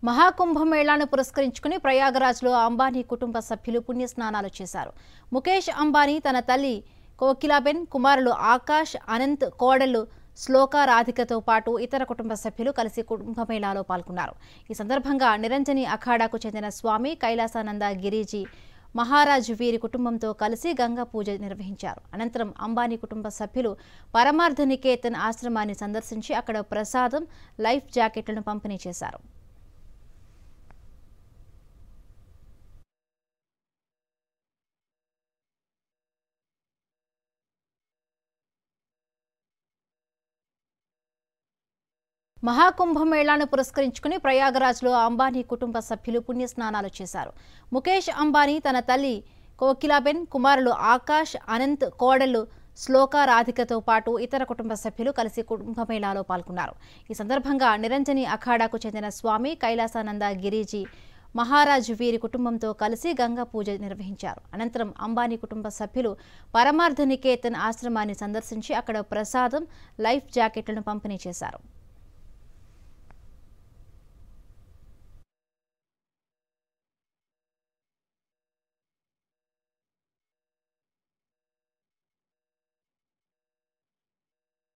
మహాకుంభమేళాను పురస్కరించుకుని ప్రయాగరాజ్లో అంబానీ కుటుంబ సభ్యులు పుణ్యస్నానాలు చేశారు. ముఖేష్ అంబానీ తన తల్లి కోకిలాబెన్, కుమారులు ఆకాష్, అనంత్, కోడళ్లు శ్లోక, రాధికతో పాటు ఇతర కుటుంబ సభ్యులు కలిసి కుంభమేళాలో పాల్గొన్నారు. ఈ సందర్భంగా నిరంజని అఖాడాకు చెందిన స్వామి కైలాసానంద గిరిజీ మహారాజ్ వీరి కుటుంబంతో కలిసి గంగా పూజ నిర్వహించారు. అనంతరం అంబానీ కుటుంబ సభ్యులు పరమార్థ నికేతన్ ఆశ్రమాన్ని సందర్శించి అక్కడ ప్రసాదం, లైఫ్ జాకెట్లను పంపిణీ చేశారు. మహాకుంభమేళాను పురస్కరించుకుని ప్రయాగరాజ్లో అంబానీ కుటుంబ సభ్యులు పుణ్యస్నానాలు చేశారు. ముఖేష్ అంబానీ తన తల్లి కోకిలాబెన్, కుమారులు ఆకాష్, అనంత్, కోడళ్లు శ్లోక, రాధికతో పాటు ఇతర కుటుంబ సభ్యులు కలిసి కుంభమేళాలో పాల్గొన్నారు. ఈ సందర్భంగా నిరంజని అఖాడాకు చెందిన స్వామి కైలాసానంద గిరిజీ మహారాజ్ వీరి కుటుంబంతో కలిసి గంగా పూజ నిర్వహించారు. అనంతరం అంబానీ కుటుంబ సభ్యులు పరమార్థ నికేతన్ ఆశ్రమాన్ని సందర్శించి అక్కడ ప్రసాదం, లైఫ్ జాకెట్లను పంపిణీ చేశారు.